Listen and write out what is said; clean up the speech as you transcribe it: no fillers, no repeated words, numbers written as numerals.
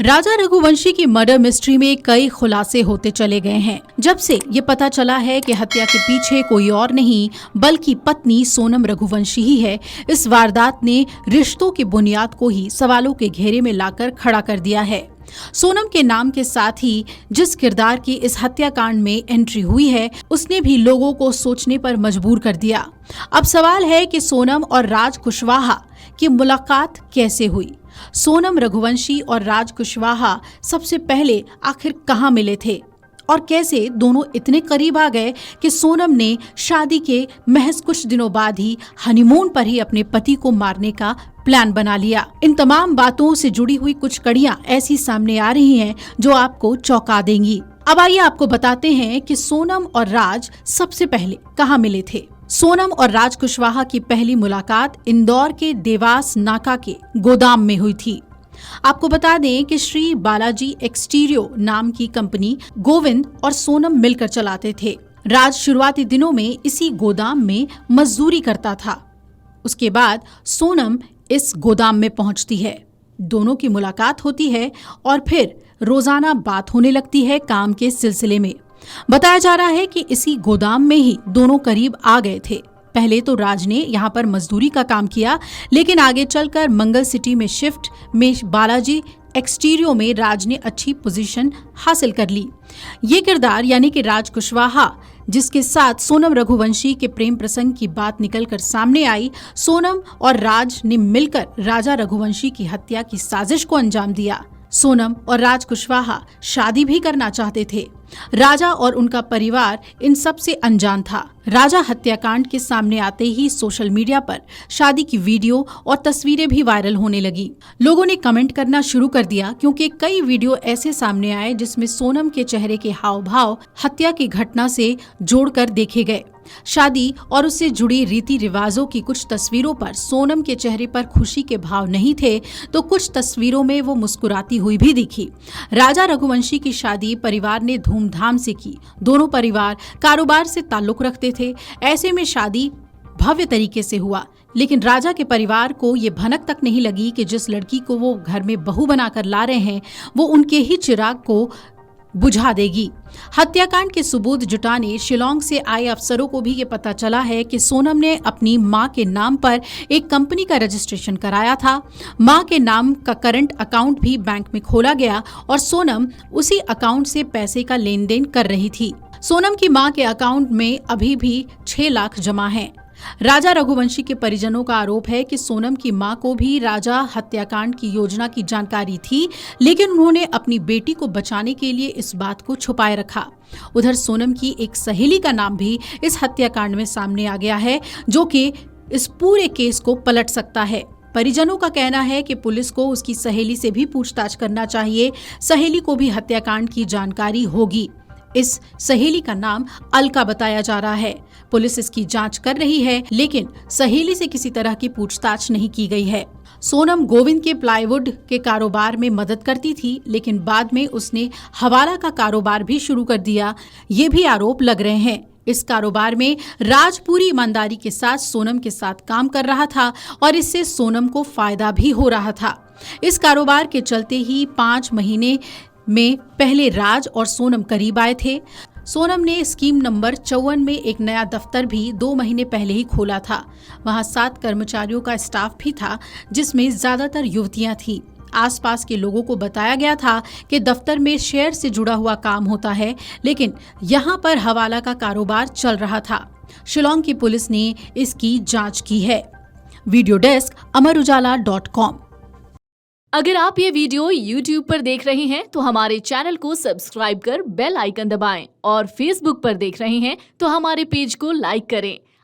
राजा रघुवंशी की murder mystery में कई खुलासे होते चले गए हैं। जब से ये पता चला है कि हत्या के पीछे कोई और नहीं बल्कि पत्नी सोनम रघुवंशी ही है, इस वारदात ने रिश्तों की बुनियाद को ही सवालों के घेरे में लाकर खड़ा कर दिया है। सोनम के नाम के साथ ही जिस किरदार की इस हत्याकांड में एंट्री हुई है, उसने भी लोगों को सोचने पर मजबूर कर दिया। अब सवाल है कि सोनम और राज कुशवाहा की मुलाकात कैसे हुई? सोनम रघुवंशी और राज कुशवाहा सबसे पहले आखिर कहां मिले थे और कैसे दोनों इतने करीब आ गए कि सोनम ने शादी के महज कुछ दिनों बाद ही हनीमून पर ही अपने पति को मारने का प्लान बना लिया। इन तमाम बातों से जुड़ी हुई कुछ कड़ियां ऐसी सामने आ रही हैं जो आपको चौंका देंगी। अब आइए आपको बताते हैं कि सोनम और राज सबसे पहले कहां मिले थे। सोनम और राज कुशवाहा की पहली मुलाकात इंदौर के देवास नाका के गोदाम में हुई थी। आपको बता दें कि श्री बालाजी एक्सटीरियो नाम की कंपनी गोविंद और सोनम मिलकर चलाते थे। राज शुरुआती दिनों में इसी गोदाम में मजदूरी करता था। उसके बाद सोनम इस गोदाम में पहुंचती है, दोनों की मुलाकात होती है और फिर रोजाना बात होने लगती है काम के सिलसिले में। बताया जा रहा है कि इसी गोदाम में ही दोनों करीब आ गए थे। पहले तो राज ने यहाँ पर मजदूरी का काम किया, लेकिन आगे चलकर मंगल सिटी में शिफ्ट में बालाजी एक्सटीरियो में राज ने अच्छी पोजीशन हासिल कर ली। ये किरदार यानी कि राज कुशवाहा, जिसके साथ सोनम रघुवंशी के प्रेम प्रसंग की बात निकलकर सामने आई, सोनम और राज ने मिलकर राजा रघुवंशी की हत्या की साजिश को अंजाम दिया। सोनम और राज कुशवाहा शादी भी करना चाहते थे। राजा और उनका परिवार इन सब से अनजान था। राजा हत्याकांड के सामने आते ही सोशल मीडिया पर शादी की वीडियो और तस्वीरें भी वायरल होने लगी। लोगों ने कमेंट करना शुरू कर दिया क्योंकि कई वीडियो ऐसे सामने आए जिसमें सोनम के चेहरे के हाव भाव हत्या की घटना से जोड़कर देखे गए। शादी और उससे जुड़ी रीति रिवाजों की कुछ तस्वीरों पर सोनम के चेहरे पर खुशी के भाव नहीं थे, तो कुछ तस्वीरों में वो मुस्कुराती हुई भी दिखी। राजा रघुवंशी की शादी परिवार ने धूमधाम से की। दोनों परिवार कारोबार से ताल्लुक रखते थे। ऐसे में शादी भव्य तरीके से हुआ, लेकिन राजा के परिवार को ये भनक तक नहीं लगी कि जिस लड़की को वो घर में बहू बनाकर ला रहे हैं वो उनके ही चिराग को बुझा देगी। हत्याकांड के सबूत जुटाने शिलोंग से आए अफसरों को भी ये पता चला है कि सोनम ने अपनी मां के नाम पर एक कंपनी का रजिस्ट्रेशन कराया था। मां के नाम का करंट अकाउंट भी बैंक में खोला गया और सोनम उसी अकाउंट से पैसे का लेन देन कर रही थी। सोनम की मां के अकाउंट में अभी भी 6 लाख जमा है। राजा रघुवंशी के परिजनों का आरोप है कि सोनम की मां को भी राजा हत्याकांड की योजना की जानकारी थी, लेकिन उन्होंने अपनी बेटी को बचाने के लिए इस बात को छुपाए रखा। उधर सोनम की एक सहेली का नाम भी इस हत्याकांड में सामने आ गया है, जो कि इस पूरे केस को पलट सकता है। परिजनों का कहना है कि पुलिस को उसकी सहेली से भी पूछताछ करना चाहिए। सहेली को भी हत्याकांड की जानकारी होगी। इस सहेली का नाम अलका बताया जा रहा है। पुलिस इसकी जांच कर रही है, लेकिन सहेली से किसी तरह की पूछताछ नहीं की गई है। सोनम गोविंद के प्लाईवुड के कारोबार में मदद करती थी, लेकिन बाद में उसने हवाला का कारोबार भी शुरू कर दिया। ये भी आरोप लग रहे हैं। इस कारोबार में राज पूरी ईमानदारी के साथ सोनम के साथ काम कर रहा था और इससे सोनम को फायदा भी हो रहा था। इस कारोबार के चलते ही 5 महीने में पहले राज और सोनम करीब आए थे। सोनम ने स्कीम नंबर 54 में एक नया दफ्तर भी 2 महीने पहले ही खोला था। वहां 7 कर्मचारियों का स्टाफ भी था, जिसमें ज्यादातर युवतियां थीं। आसपास के लोगों को बताया गया था कि दफ्तर में शेयर से जुड़ा हुआ काम होता है, लेकिन यहां पर हवाला का कारोबार चल रहा था। शिलोंग की पुलिस ने इसकी जांच की है। Video desk amarujala.com। अगर आप ये वीडियो YouTube पर देख रहे हैं तो हमारे चैनल को सब्सक्राइब कर बेल आइकन दबाएं और Facebook पर देख रहे हैं तो हमारे पेज को लाइक करें।